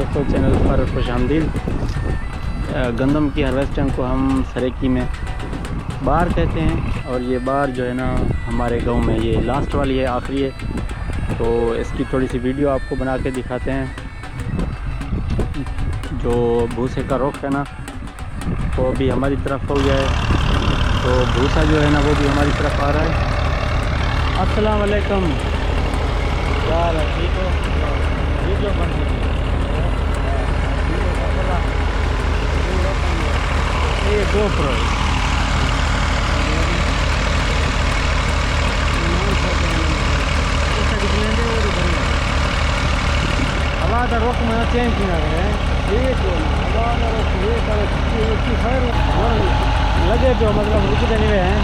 दोस्तों चैनल पर खुशामदीद। गंदम की हार्वेस्टिंग को हम सरेकी में बार कहते हैं और ये बार जो है ना हमारे गांव में ये लास्ट वाली है, आखिरी है। तो इसकी थोड़ी सी वीडियो आपको बना के दिखाते हैं। जो भूसे का रुख है ना वो अभी हमारी तरफ हो गया है, तो भूसा जो है ना वो भी हमारी तरफ आ रहा है। अस्सलाम वालेकुम, क्या हाल है? ठीक हो? वीडियो बन रही है। ये GoPro हवा का रुख में चेंज ना करें, हवा का रुख ये लगे जो मतलब रुकते नहीं हैं।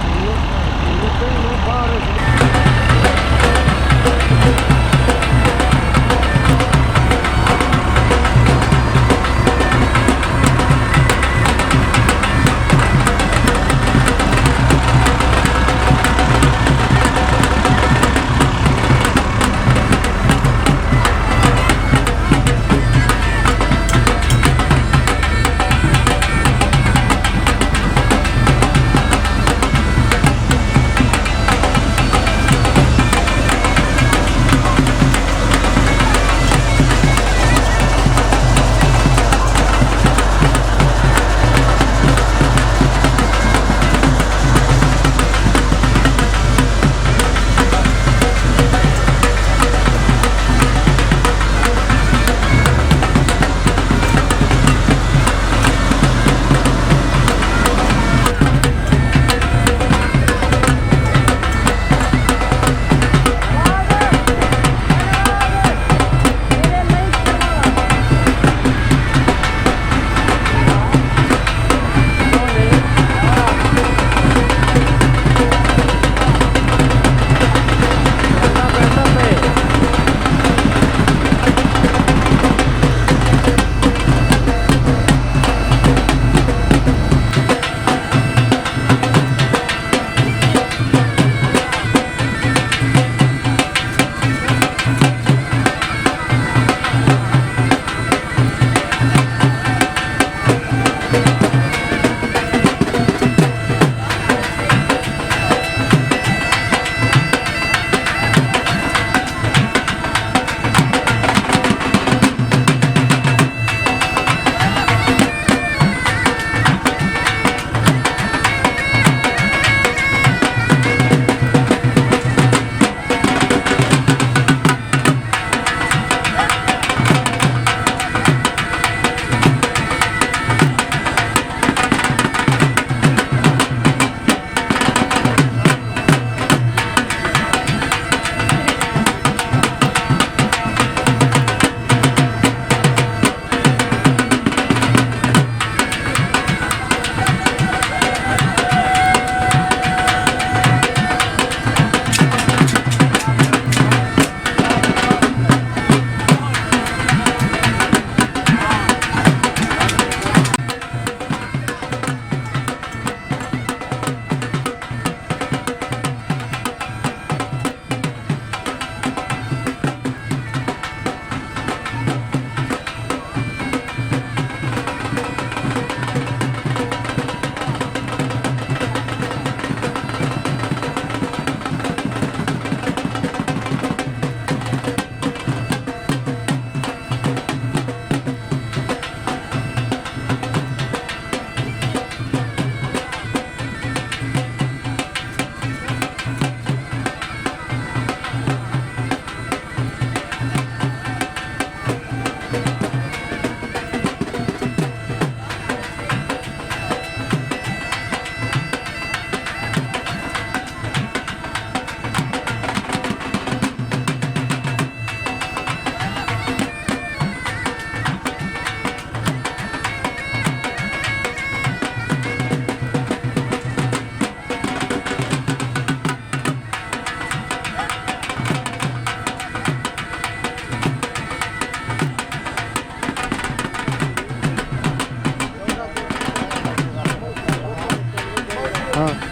हाँ